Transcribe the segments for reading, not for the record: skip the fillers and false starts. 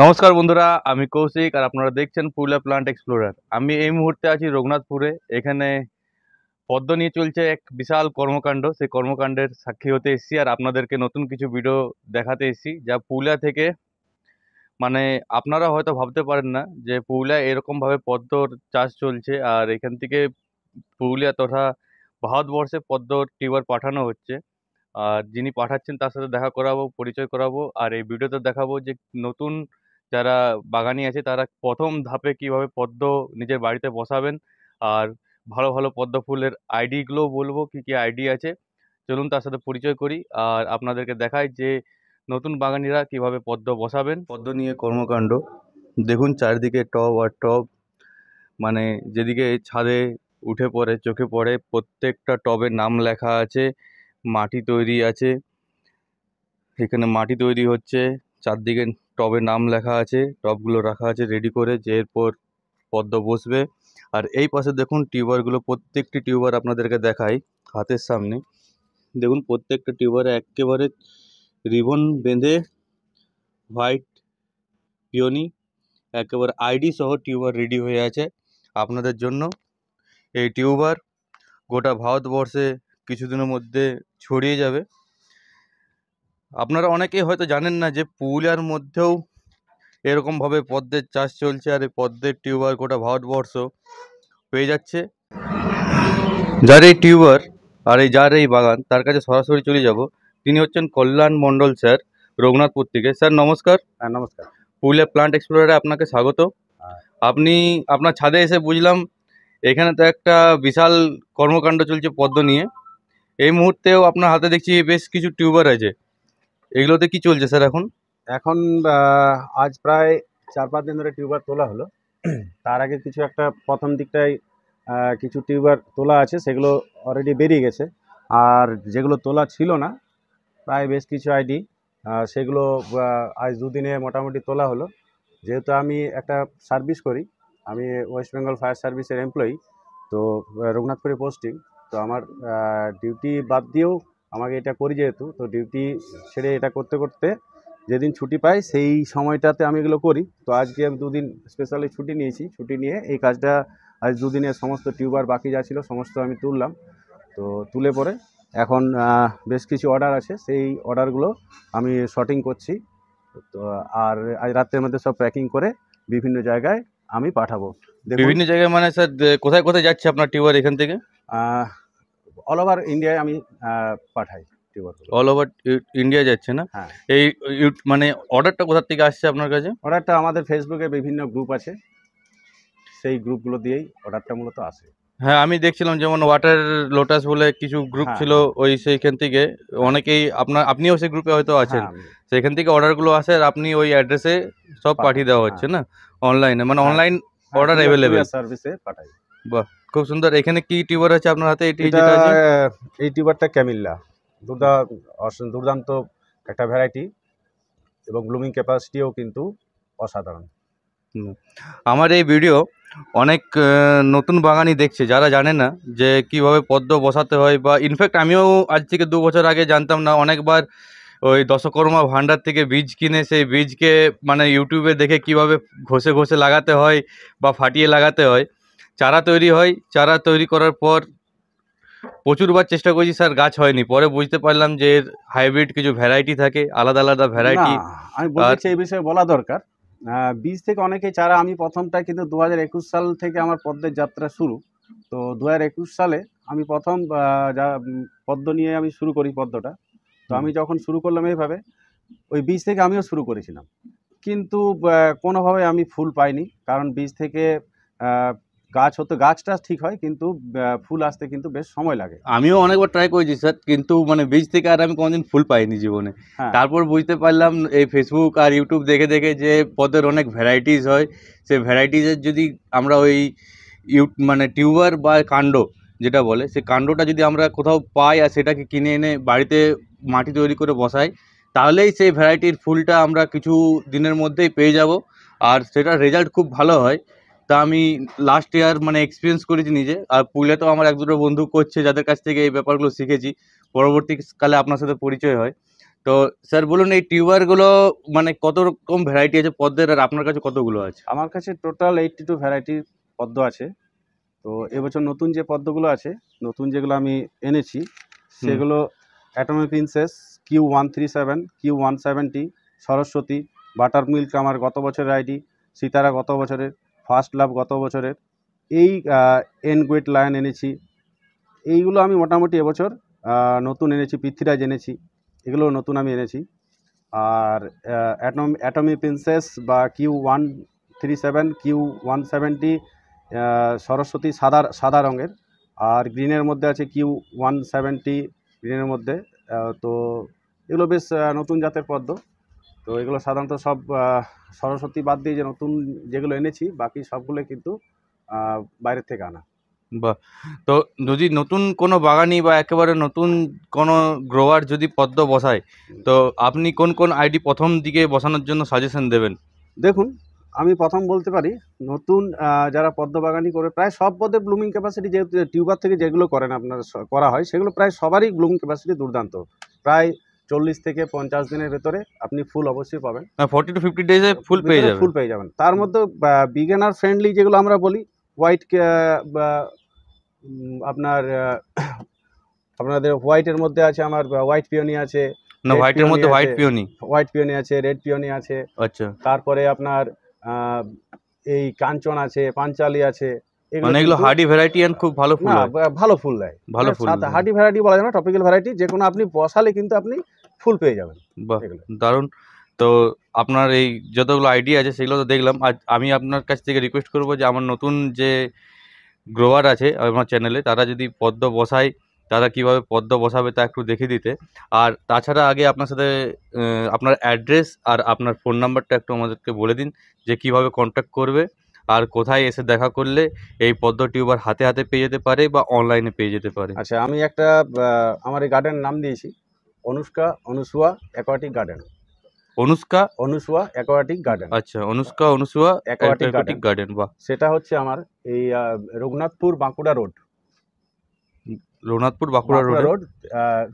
নমস্কার বন্ধুরা, আমি কৌশিক আর আপনারা দেখছেন পুরুলিয়া প্লান্ট এক্সপ্লোরার। আমি এই মুহূর্তে আছি রঘুনাথপুরে। এখানে পদ্ম নিয়ে চলছে এক বিশাল কর্মকাণ্ড। সেই কর্মকাণ্ডের সাক্ষী হতে এসেছি আর আপনাদেরকে নতুন কিছু ভিডিও দেখাতে এসেছি, যা পুরুলিয়া থেকে মানে আপনারা হয়তো ভাবতে পারেন না যে পুরুলিয়ায় এরকমভাবে পদ্মর চাষ চলছে। আর এখান থেকে পুরুলিয়া তথা ভারতবর্ষে পদ্মর টিউবার পাঠানো হচ্ছে। আর যিনি পাঠাচ্ছেন তার সাথে দেখা করাবো, পরিচয় করাবো। আর এই ভিডিওতে দেখাবো যে নতুন যারা বাগানি আছে তারা প্রথম ধাপে কিভাবে পদ্ম নিজের বাড়িতে বসাবেন। আর ভালো ভালো পদ্ম ফুলের আইডিগুলো বলবো, কি কি আইডি আছে। চলুন তার সাথে পরিচয় করি আর আপনাদেরকে দেখাই যে নতুন বাগানিরা কিভাবে পদ্ম বসাবেন। পদ্ম নিয়ে কর্মকাণ্ড দেখুন, চারিদিকে টব আর টব, মানে যেদিকে ছাদে উঠে পড়ে চোখে পড়ে প্রত্যেকটা টবের নাম লেখা আছে, মাটি তৈরি আছে। এখানে মাটি তৈরি হচ্ছে, চারদিকে টবের নাম লেখা আছে, টবগুলো রাখা আছে রেডি করে, যে এরপর পদ্ম বসবে। আর এই পাশে দেখুন টিউবারগুলো, প্রত্যেকটি টিউবার আপনাদেরকে দেখাই হাতের সামনে। দেখুন প্রত্যেকটা টিউবারে একেবারে রিবন বেঁধে হোয়াইট পিওনি একেবারে আইডি সহ টিউবার রেডি হয়ে আছে আপনাদের জন্য। এই টিউবার গোটা ভারতবর্ষে কিছুদিনের মধ্যে ছড়িয়ে যাবে। আপনারা অনেকেই হয়তো জানেন না যে পুরুলিয়ার মধ্যেও এরকমভাবে পদ্মের চাষ চলছে। আর এই পদ্মের টিউবার গোটা ভারতবর্ষ পেয়ে যাচ্ছে। যার এই টিউবার আর যার এই বাগান, তার কাছে সরাসরি চলে যাব। তিনি হচ্ছেন কল্যাণ মণ্ডল স্যার, রঘুনাথপুর থেকে। স্যার নমস্কার। হ্যাঁ, নমস্কার। পুরুলিয়া প্লান্ট এক্সপ্লোরারে আপনাকে স্বাগত। আপনি আপনার ছাদে এসে বুঝলাম এখানে তো একটা বিশাল কর্মকাণ্ড চলছে পদ্ম নিয়ে। এই মুহূর্তেও আপনার হাতে দেখছি বেশ কিছু টিউবার আছে, এগুলোতে কি চলছে স্যার এখন? এখন আজ প্রায় 4-5 দিন ধরে টিউবার তোলা হলো। তার আগে কিছু একটা প্রথম দিকটায় কিছু টিউবার তোলা আছে, সেগুলো অলরেডি বেরিয়ে গেছে। আর যেগুলো তোলা ছিল না, প্রায় বেশ কিছু আইডি, সেগুলো আজ দুদিনে মোটামুটি তোলা হলো। যেহেতু আমি একটা সার্ভিস করি, আমি ওয়েস্ট বেঙ্গল ফায়ার সার্ভিসের এমপ্লয়ি, তো রঘুনাথপুরে পোস্টিং। তো আমার ডিউটি বাদ দিয়েও আমাকে এটা করি যেহেতু, তো ডিউটি ছেড়ে এটা করতে করতে যেদিন ছুটি পাই সেই সময়টাতে আমি এগুলো করি। তো আজকে আমি দুদিন স্পেশালি ছুটি নিয়েছি। ছুটি নিয়ে এই কাজটা আজ দুদিনে সমস্ত টিউবার বাকি যা ছিল সমস্ত আমি তুললাম। তো তুলে পরে এখন বেশ কিছু অর্ডার আছে, সেই অর্ডারগুলো আমি শর্টিং করছি। তো আর আজ রাতের মধ্যে সব প্যাকিং করে বিভিন্ন জায়গায় আমি পাঠাবো। বিভিন্ন জায়গায় মানে স্যার কোথায় কোথায় যাচ্ছে আপনার টিউবার এখান থেকে? অল ওভার ইন্ডিয়ায় আমি পাঠাই টিউবারগুলো। অল ওভার ইন্ডিয়া যাচ্ছে না? হ্যাঁ। এই মানে অর্ডারটা কোথা থেকে আসছে আপনার কাছে? অর্ডারটা আমাদের ফেসবুকে বিভিন্ন গ্রুপ আছে, সেই গ্রুপগুলো দিয়েই অর্ডারটা মূলত আসে। হ্যাঁ, আমি দেখছিলাম যেমন ওয়াটার লোটাস বলে কিছু গ্রুপ হ্যাঁ, ছিল, ওই সেইখান থেকে অনেকেই আপনিও সেই গ্রুপে হয়তো আছেন। হ্যাঁ, সেখান থেকে অর্ডারগুলো আসে আর আপনি ওই অ্যাড্রেসে সব পাঠিয়ে দেওয়া হচ্ছে না অনলাইনে, মানে অনলাইন অর্ডার অ্যাভেলেবেল সার্ভিসে পাঠাই। বাহ, খুব সুন্দর। এখানে কি টিউবার আছে আপনার হাতে? এটা যেটা আছে এই টিউবারটা ক্যামিল্লা, দুর্দান্ত একটা ভ্যারাইটি, এবং ব্লুমিং ক্যাপাসিটিও কিন্তু অসাধারণ। আমার এই ভিডিও অনেক নতুন বাগানি দেখছে, যারা জানে না যে কিভাবে পদ্ম বসাতে হয়। বা ইনফ্যাক্ট আমিও আজ থেকে 2 বছর আগে জানতাম না। অনেকবার ওই দশকর্মা ভাণ্ডার থেকে বীজ কিনে সেই বীজকে মানে ইউটিউবে দেখে কিভাবে ঘষে ঘষে লাগাতে হয় বা ফাটিয়ে লাগাতে হয়। চারা তৈরি হয়, চারা তৈরি করার পর প্রচুরবার চেষ্টা করেছি স্যার, গাছ হয়নি। পরে বুঝতে পারলাম যে এর হাইব্রিড কিছু ভ্যারাইটি থাকে, আলাদা আলাদা ভ্যারাইটি। আমি বলছি এই বিষয়ে বলা দরকার। বীজ থেকে অনেকেই চারা, আমি প্রথমটা কিন্তু 2021 সাল থেকে আমার পদ্মের যাত্রা শুরু। তো 2021 সালে আমি প্রথম পদ্ম নিয়ে আমি শুরু করি পদ্মটা। তো আমি যখন শুরু করলাম এইভাবে, ওই বীজ থেকে আমিও শুরু করেছিলাম, কিন্তু কোনোভাবে আমি ফুল পাইনি। কারণ বীজ থেকে গাছ হতে গাছটা ঠিক হয়, কিন্তু ফুল আসতে কিন্তু বেশ সময় লাগে। আমিও অনেকবার ট্রাই করেছি স্যার, কিন্তু মানে বীজ থেকে আর আমি কোনোদিন ফুল পাইনি জীবনে। হ্যাঁ, তারপর বুঝতে পারলাম এই ফেসবুক আর ইউটিউব দেখে দেখে যে পদের অনেক ভ্যারাইটিস হয়। সেই ভ্যারাইটিসের যদি আমরা ওই মানে টিউবার বা কাণ্ড যেটা বলে, সেই কাণ্ডটা যদি আমরা কোথাও পাই আর সেটাকে কিনে এনে বাড়িতে মাটি তৈরি করে বসাই, তাহলেই সেই ভ্যারাইটির ফুলটা আমরা কিছু দিনের মধ্যেই পেয়ে যাব। আর সেটার রেজাল্ট খুব ভালো হয়। তা আমি লাস্ট ইয়ার মানে এক্সপিরিয়েন্স করেছি নিজে। আর পুরুলিয়াতেও আমার 1-2 বন্ধু করছে, যাদের কাছ থেকে এই ব্যাপারগুলো শিখেছি। পরবর্তীকালে আপনার সাথে পরিচয় হয়। তো স্যার বলুন এই টিউবারগুলো মানে কত রকম ভ্যারাইটি আছে পদ্মের, আর আপনার কাছে কতগুলো আছে? আমার কাছে টোটাল 82 ভ্যারাইটির পদ্ম আছে। তো এবছর নতুন যে পদ্মগুলো আছে, নতুন যেগুলো আমি এনেছি, হুম। সেগুলো Atomy princess, Q137, Q170, Saraswati, butter milk আমার গত বছরের আইডি, সিতারা গত বছরের, ফার্স্ট লাভ গত বছরের, এই এনগুয়েট লায়ন এনেছি। এইগুলো আমি মোটামুটি এবছর নতুন এনেছি। পৃথ্বীরাজ এনেছি, এগুলো নতুন আমি এনেছি। আর অ্যাটমি প্রিন্সেস বা Q137, Q170, সরস্বতী সাদা সাদা রঙের, আর গ্রিনের মধ্যে আছে Q170 গ্রিনের মধ্যে। তো এগুলো বেশ নতুন জাতের পদ্ম। তো এগুলো সাধারণত সব সরস্বতী বাদ দিয়ে যে নতুন যেগুলো এনেছি, বাকি সবগুলো কিন্তু বাইরের থেকে আনা। বাহ! তো যদি নতুন কোনো বাগানি বা একেবারে নতুন কোনো গ্রোয়ার যদি পদ্ম বসায়, তো আপনি কোন কোন আইডি প্রথম দিকে বসানোর জন্য সাজেশন দেবেন? দেখুন, আমি প্রথম বলতে পারি, নতুন যারা পদ্ম বাগানি করে, প্রায় সব পদ্মের ব্লুমিং ক্যাপাসিটি, যেহেতু টিউবার থেকে যেগুলো করেন আপনার করা হয়, সেগুলো প্রায় সবারই ব্লুমিং ক্যাপাসিটি দুর্দান্ত। প্রায় 40 থেকে 50 দিনের ভেতরে আপনি ফুল অবশ্যই পাবেন। 40 to 50 ডেজে ফুল পেয়ে যাবেন। ফুল পেয়ে যাবেন। তার মধ্যে বিগিনার ফ্রেন্ডলি যেগুলো আমরা বলি, হোয়াইট বা আপনার আপনাদের হোয়াইটের মধ্যে আছে আমার হোয়াইট পিওনি আছে, না, রেড হোয়াইটের পিওনি মধ্যে আছে, হোয়াইট পিওনি। হোয়াইট পিওনি আছে, রেড পিওনি আছে। আচ্ছা, তারপরে আপনার এই কাঞ্চন আছে, পাঞ্চালি আছে। এগুলো মানে এগুলো কিন্তু হার্ডি ভ্যারাইটি অ্যান্ড খুব ভালো ফুল না, হয়। ভালো ফুল দেয়। ভালো ফুল দেয়। হার্ডি ভ্যারাইটি বলা যাবে না, টপিক্যাল ভ্যারাইটি, যে কোনো আপনি বসালে কিন্তু আপনি ফুল পেয়ে যাবেন বাহ! এগুলো। দারুণ। তো আপনার এই যতগুলো আইডিয়া আছে সেগুলো তো দেখলাম। আর আমি আপনার কাছ থেকে রিকোয়েস্ট করব যে আমার নতুন যে গ্রোয়ার আছে আমার চ্যানেলে, তারা যদি পদ্ম বসায়, তারা কিভাবে পদ্ম বসাবে তা একটু দেখিয়ে দিতে। আর তাছাড়া আগে আপনার সাথে আপনার অ্যাড্রেস আর আপনার ফোন নাম্বারটা একটু আমাদেরকে বলে দিন, যে কিভাবে কন্ট্যাক্ট করবে আর কোথায় এসে দেখা করলে এই পদ্ম টিউবার হাতে হাতে পেয়ে যেতে পারে বা অনলাইনে পেয়ে যেতে পারে। আচ্ছা, আমি একটা আমার এই গার্ডেনের নাম দিয়েছি Anusuya aquatic garden. Anusuya aquatic garden. আচ্ছা, অনুসুয়া অ্যাকোয়াটিক অ্যাকোয়াটিক গার্ডেন। বাহ! সেটা হচ্ছে আমার এই রঘুনাথপুর বাঁকুড়া রোড। রঘুনাথপুর বাঁকুড়া রোডে।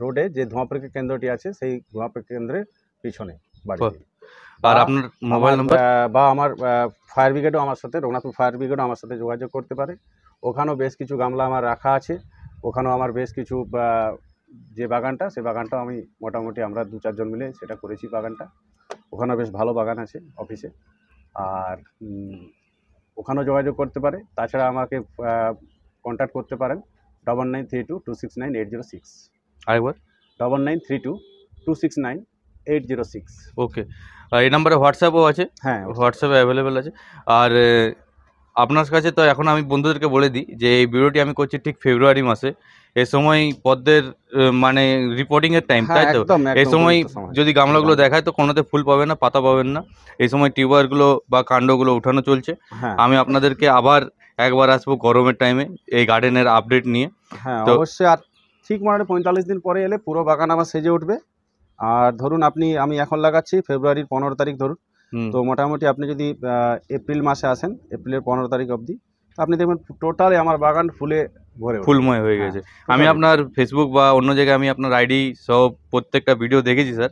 রোডে যে ধোঁয়া পরীক্ষা কেন্দ্রটি আছে, সেই ধোঁয়া পরীক্ষা কেন্দ্রের পিছনে বাড়িতে। আর বা আপনার মোবাইল আমার নাম্বার? বা আমার ফায়ার ব্রিগেডও আমার সাথে, রঘুনাথপুর ফায়ার ব্রিগেডও আমার সাথে যোগাযোগ করতে পারে। ওখানেও বেশ কিছু গামলা আমার রাখা আছে। ওখানেও আমার বেশ কিছু যে বাগানটা, সেই বাগানটাও আমি মোটামুটি আমরা 2-4 জন মিলে সেটা করেছি বাগানটা। ওখানেও বেশ ভালো বাগান আছে অফিসে। আর ওখানেও যোগাযোগ করতে পারে। তাছাড়া আমাকে কন্ট্যাক্ট করতে পারেন 9932269806। আরেকবার? 9932269806। ওকে। এই নাম্বারে হোয়াটসঅ্যাপও আছে? হ্যাঁ, হোয়াটসঅ্যাপে অ্যাভেলেবেল আছে। আর আপনার কাছে তো এখন আমি বন্ধুদেরকে বলে দিই যে এই ভিডিওটি আমি করছি ঠিক ফেব্রুয়ারি মাসে। এ সময় পদ্মের মানে রিপোর্টিংয়ের টাইম, হ্যাঁ, তাই তো? একদম এই একদম সময় উপযুক্ত সময়। যদি গামলাগুলো একদম। দেখায় তো কোনোতে ফুল পাবে না, পাতা পাবেন না। এই সময় টিউবারগুলো বা কাণ্ডগুলো উঠানো চলছে। হ্যাঁ, আমি আপনাদেরকে আবার একবার আসবো গরমের টাইমে এই গার্ডেনের আপডেট নিয়ে। হ্যাঁ, তো অবশ্যই। আর ঠিক মোটামুটি 45 দিন পরে এলে পুরো বাগান আমার সেজে উঠবে। আর ধরুন আমি এখন লাগাচ্ছি ফেব্রুয়ারির 15 তারিখ ধরুন। হুম, তো মোটামুটি আপনি যদি এপ্রিল মাসে আসেন, এপ্রিলের 15 তারিখ অবধি, তো আপনি দেখবেন টোটালি আমার বাগান ফুলে ভরে উঠবে। ফুলময় হয়ে হ্যাঁ, গেছে। আমি totally। আপনার ফেসবুক বা অন্য জায়গায় আমি আপনার আইডি সব প্রত্যেকটা ভিডিও দেখেছি স্যার।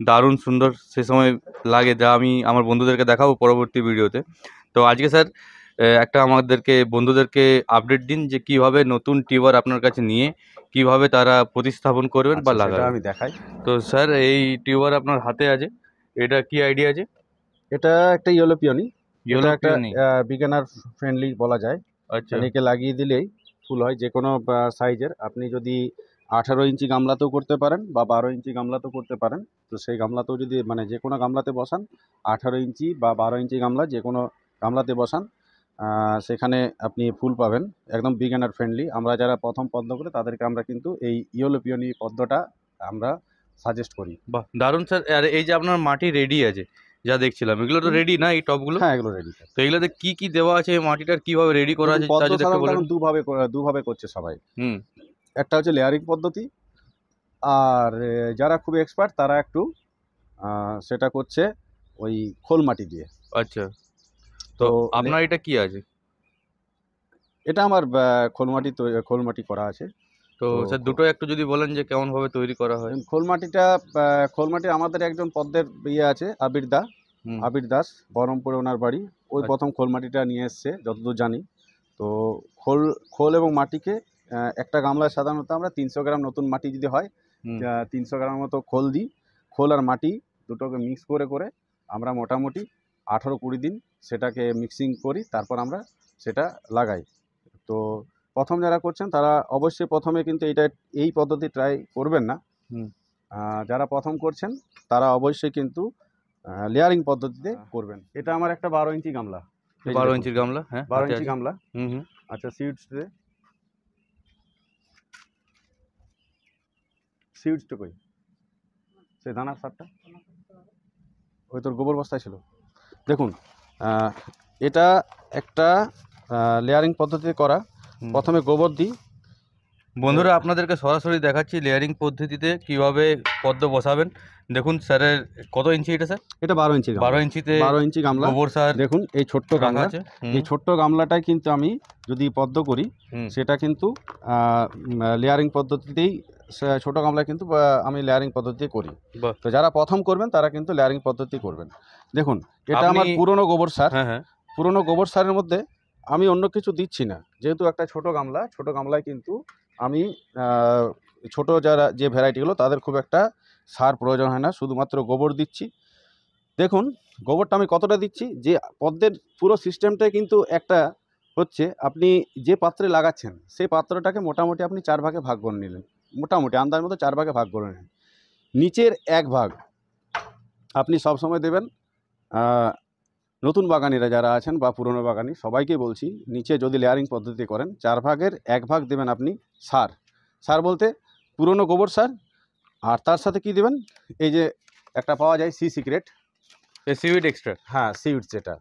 দারুণ সুন্দর সে সময় লাগে, যা আমি আমার বন্ধুদেরকে দেখাবো পরবর্তী ভিডিওতে। তো আজকে স্যার একটা আমাদেরকে বন্ধুদেরকে আপডেট দিন যে কিভাবে নতুন টিউবার আপনার কাছে নিয়ে কিভাবে তারা প্রতিস্থাপন করবেন বা আচ্ছা, সেটা লাগাবেন। আমি দেখাই। তো স্যার এই টিউবার আপনার হাতে আছে, এটা কি আইডিয়া আছে? এটা একটা ইয়েলো পিওনি। এটা ইয়েলো একটা পিওনি। বিগিনার ফ্রেন্ডলি বলা যায়। আচ্ছা। একে লাগিয়ে দিলেই ফুল হয় যে কোনো সাইজের। আপনি যদি 18 ইঞ্চি গামলাতেও করতে পারেন বা 12 ইঞ্চি গামলাতেও করতে পারেন। তো সেই গামলাতেও যদি মানে যে কোনো গামলাতে বসান, 18 ইঞ্চি বা 12 ইঞ্চি গামলা যে কোনো গামলাতে বসান, সেখানে আপনি ফুল পাবেন। একদম বিগিনার ফ্রেন্ডলি। আমরা যারা প্রথম পদ্ম করে তাদেরকে আমরা কিন্তু এই ইয়েলো পিওনি পদ্মটা আমরা সাজেস্ট করি। বাহ! দারুণ স্যার। আর এই যে আপনার মাটি রেডি আছে, যা দেখছিলাম, এগুলো তো রেডি না এই টবগুলো? হ্যাঁ, এগুলো রেডি। তো এগুলোতে কি কি দেওয়া আছে, এই মাটিটার কিভাবে রেডি করা দেখুন, আছে তা পদ্ম যদি একটু সাধারণত বলেন। এখন দুভাবে করছে সবাই। হুম। একটা হচ্ছে লেয়ারিং পদ্ধতি, আর যারা খুব এক্সপার্ট তারা একটু সেটা করছে ওই খোল মাটি দিয়ে। আচ্ছা। তো তো আপনার এটা কি আছে? এটা আমার খোল মাটি করা আছে। তো স্যার দুটো একটু যদি বলেন যে কেমন ভাবে তৈরি করা হয়। খোলমাটি আমাদের একজন পদ্মের ইয়ে আছে, হুম, আবির দাস, বহরমপুরে ওনার বাড়ি। ওই আচ্ছা। প্রথম খোলমাটিটা নিয়ে এসছে যতদূর জানি। তো খোল খোল এবং মাটিকে একটা গামলায় সাধারণত আমরা 300 গ্রাম নতুন মাটি যদি হয়, হুম, 300 গ্রাম মতো খোল দিই। খোল আর মাটি দুটোকে মিক্স করে করে আমরা মোটামুটি 18-20 দিন সেটাকে মিক্সিং করি, তারপর আমরা সেটা লাগাই। তো প্রথম যারা করছেন তারা অবশ্যই প্রথমে কিন্তু এই পদ্ধতি ট্রাই করবেন না। হুম। যারা প্রথম করছেন তারা অবশ্যই কিন্তু লেয়ারিং পদ্ধতিতে করবেন। এটা আমার একটা 12 ইঞ্চি গামলা, এই যে 12 দেখুন, ইঞ্চির গামলা, হ্যাঁ 12 হাতে ইঞ্চি আছে। গামলা। হুম, হুম। আচ্ছা, সিডসটা কই, সেই দানার সারটা ওই তোর গোবর বস্তায় ছিল। দেখুন, আহ, এটা একটা লেয়ারিং পদ্ধতিতে করা। হুম। প্রথমে গোবর দিই। বন্ধুরা আপনাদেরকে সরাসরি দেখাচ্ছি লেয়ারিং পদ্ধতিতে কিভাবে পদ্ম বসাবেন। দেখুন স্যারের কত ইঞ্চি এটা স্যার? এটা 12 ইঞ্চি গামলা। 12 ইঞ্চিতে 12 ইঞ্চি গামলা। গোবর সার দেখুন এই ছোট্ট রাখা গামলা, আছে। এই ছোট্ট গামলাটাই কিন্তু আমি যদি পদ্ম করি হুম, সেটা কিন্তু লেয়ারিং পদ্ধতিতেই, ছোট গামলায় কিন্তু আমি লেয়ারিং পদ্ধতি করি। বাহ। তো যারা প্রথম করবেন তারা কিন্তু লেয়ারিং পদ্ধতি করবেন। দেখুন, এটা আমার আপনি- পুরনো গোবর সার। হ্যাঁ, হ্যাঁ। পুরনো গোবর সারের মধ্যে আমি অন্য কিছু দিচ্ছি না, যেহেতু একটা ছোট গামলায় কিন্তু আমি ছোট যারা যে ভ্যারাইটিগুলো তাদের খুব একটা সার প্রয়োজন হয় না, শুধুমাত্র গোবর দিচ্ছি। দেখুন গোবরটা আমি কতটা দিচ্ছি, যে পদ্মের পুরো সিস্টেমটাই কিন্তু একটা হচ্ছে, আপনি যে পাত্রে লাগাচ্ছেন সেই পাত্রটাকে মোটামুটি আপনি 4 ভাগে ভাগ করে নিলেন, মোটামুটি আন্দাজ মতো 4 ভাগে ভাগ করে নিলেন। নিচের 1 ভাগ আপনি সবসময় দেবেন, নতুন বাগানিরা যারা আছেন বা পুরনো বাগানি সবাইকে বলছি, নিচে যদি লেয়ারিং পদ্ধতি করেন 4 ভাগের 1 ভাগ দেবেন আপনি সার বলতে পুরনো গোবর সার। আর তার সাথে কি দেবেন, এই যে একটা পাওয়া যায় সিক্রেট, সিউইড এক্সট্রা। হ্যাঁ সিডস, যেটা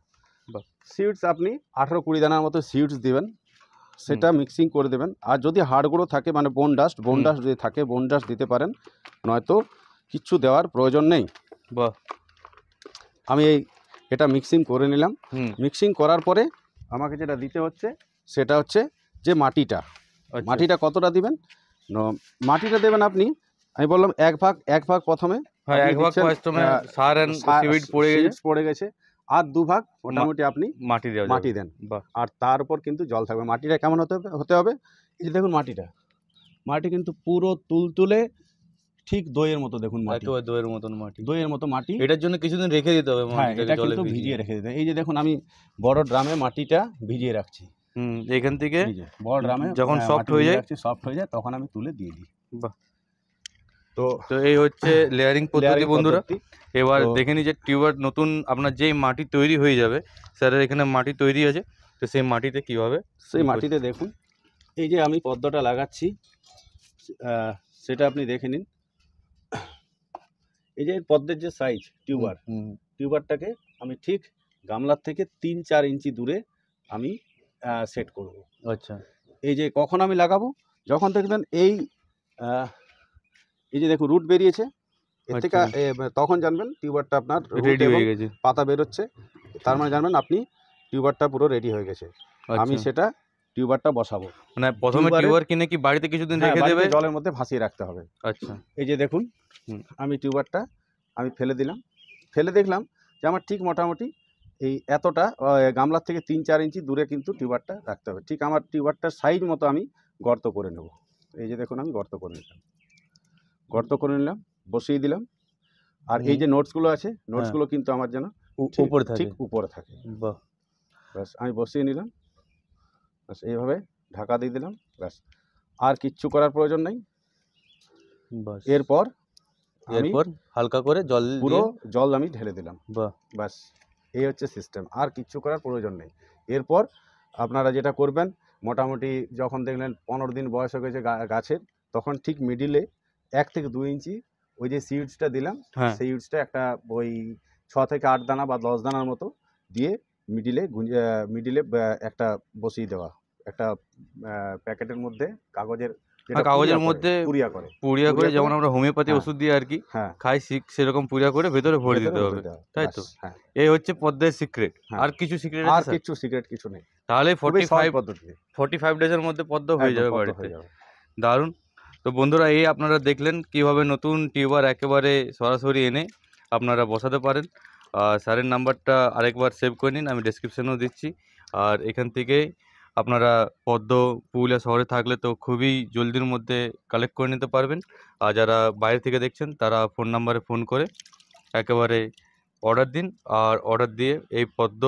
বাহ। সিডস আপনি 18-20 দানার মতো সিডস দিবেন, সেটা মিক্সিং করে দেবেন। আর যদি হাড় গুঁড়ো থাকে, মানে বোন ডাস্ট যদি থাকে, বোন ডাস্ট দিতে পারেন, নয়তো কিচ্ছু দেওয়ার প্রয়োজন নেই। বাহ। আমি এটা মিক্সিং করে নিলাম। হুম। মিক্সিং করার পরে আমাকে যেটা দিতে হচ্ছে সেটা হচ্ছে যে মাটিটা। আচ্ছা। মাটিটা কতটা দিবেন, মাটিটা দেবেন আপনি, আমি বললাম 1 ভাগ প্রথমে হ্যাঁ, আপনি এক ভাগ দিচ্ছেন, ফার্স্টে সার এন্ড সিউইড পড়ে গেছে, seeds পড়ে গেছে, আর 2 ভাগ মোটামুটি আপনি মাটি দেওয়া মাটি যাবে। দেন। বাহ। আর তার উপর কিন্তু জল থাকবে। মাটিটা কেমন হতে হবে, এই যে দেখুন মাটি কিন্তু পুরো তুলতুলে ঠিক দইয়ের মতো, দেখুন মাটি একেবারে দইয়ের মতন মাটি। দইয়ের মতো মাটি। এটার জন্য কিছুদিন রেখে দিতে হবে হ্যাঁ, মাটিটাকে এটা জলে কিন্তু ভিজিয়ে। ভিজিয়ে রেখে দিতে। এই যে দেখুন আমি বড় ড্রামে মাটিটা ভিজিয়ে রাখছি, হুম, এখান থেকে এই যে বড় ড্রামে যখন সফট মাটি হয়ে ভিজিয়ে যায়, রাখছি, সফট হয়ে যায়, তখন আমি তুলে দিয়ে দিই। বাহ। তো তো এই হচ্ছে লেয়ারিং পদ্ধতি লেয়ারিং বন্ধুরা। পদ্ধতি। এবার তো- দেখে নি যে টিউবার নতুন আপনার যেই মাটি তৈরি হয়ে যাবে, স্যারের এখানে মাটি তৈরি আছে, তো সেই মাটিতে কিভাবে সেই মাটিতে দেখুন, এই যে আমি পদ্মটা লাগাচ্ছি, সেটা আপনি দেখে নিন। এই যে পদ্মের যে সাইজ, টিউবারটাকে আমি ঠিক গামলার থেকে 3-4 ইঞ্চি দূরে আমি সেট করব। আচ্ছা। এই যে কখন আমি লাগাবো, যখন দেখবেন এই যে দেখুন রুট বেরিয়েছে এর থেকে, তখন জানবেন টিউবারটা আপনার রেডি root এবং হয়ে গেছে। পাতা বেরোচ্ছে, তার মানে জানবেন আপনি টিউবারটা পুরো রেডি হয়ে গেছে। আমি আচ্ছা। সেটা টিউবারটা বসাবো। মানে প্রথমে টিউবার কিনে কি বাড়িতে কিছুদিন হ্যাঁ, রেখে বাড়িতে দেবে? জলের মধ্যে ভাসিয়ে রাখতে হবে। আচ্ছা। এই যে দেখুন, আমি টিউবারটা আমি ফেলে দিলাম, ফেলে দেখলাম যে আমার ঠিক মোটামুটি এই এতটা গামলার থেকে 3-4 ইঞ্চি দূরে কিন্তু টিউবারটা রাখতে হবে। ঠিক আমার টিউবারটার সাইজ মতো আমি গর্ত করে নেব। এই যে দেখুন আমি গর্ত করে নিলাম, বসিয়ে দিলাম। আর এই যে নোটসগুলো আছে, নোটসগুলো কিন্তু আমার যেন উপরে থাকে। ঠিক উপরে থাকে। বাহ। ব্যাস আমি বসিয়ে নিলাম, ব্যাস এইভাবে ঢাকা দিয়ে দিলাম, ব্যাস আর কিচ্ছু করার প্রয়োজন নেই। বাস। এরপর হালকা করে জল পুরো দিয়ে জল আমি ঢেলে দিলাম, বাহ। ব্যাস এই হচ্ছে সিস্টেম, আর কিচ্ছু করার প্রয়োজন নেই। এরপর আপনারা যেটা করবেন, মোটামুটি যখন দেখলেন 15 দিন বয়স হয়ে গেছে গাছের, তখন ঠিক মিডিলে 1 থেকে 2 ইঞ্চি ওই যে সিডসটা দিলাম, হ্যাঁ। সেই সিডসটা একটা ওই 6 থেকে 8 দানা বা 10 দানার মতো দিয়ে মিডিলে একটা বসিয়ে দেওয়া, একটা প্যাকেটের মধ্যে কাগজের, যেটা কাগজের মধ্যে পুড়িয়া করে, যেমন আমরা হোমিওপ্যাথি হ্যাঁ, ওষুধ দিয়ে আর কি হ্যাঁ খাই, সেরকম পুড়িয়া করে ভেতরে ভরে দিতে হবে, তাই তো? হ্যাঁ, এই হচ্ছে পদ্মের সিক্রেট। হ্যাঁ। আর কিছু সিক্রেট আর আছে স্যার? কিছু সিক্রেট কিছু নেই, তাহলে খুবই সহজ 45 পদ্ধতি, 45 ডেজের মধ্যে পদ্ম হয়ে একদম যাবে পদ্ম বাড়িতে। হয়ে যাবে। দারুণ। তো বন্ধুরা, এই আপনারা দেখলেন কিভাবে নতুন টিউবার একেবারে সরাসরি এনে আপনারা বসাতে পারেন। আর স্যারের নাম্বারটা আরেকবার সেভ করে নিন, আমি ডেসক্রিপশনেও দিচ্ছি। আর এখান থেকে আপনারা পদ্ম পুরুলিয়া শহরে থাকলে তো খুবই জলদির মধ্যে কালেক্ট করে নিতে পারবেন। আর যারা বাইরে থেকে দেখছেন তারা ফোন নাম্বারে ফোন করে একেবারে অর্ডার দিন। আর অর্ডার দিয়ে এই পদ্ম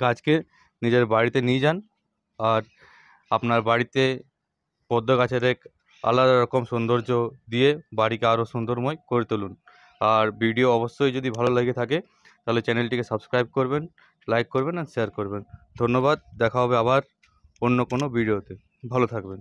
গাছকে নিজের বাড়িতে নিয়ে যান। আর আপনার বাড়িতে পদ্ম গাছের এক আলাদা রকম সৌন্দর্য দিয়ে বাড়িকে আরও সুন্দরময় করে তুলুন। আর ভিডিও অবশ্যই যদি ভালো লেগে থাকে তাহলে চ্যানেলটিকে সাবস্ক্রাইব করবেন, লাইক করবেন আর শেয়ার করবেন। ধন্যবাদ, দেখা হবে আবার অন্য কোনো ভিডিওতে। ভালো থাকবেন।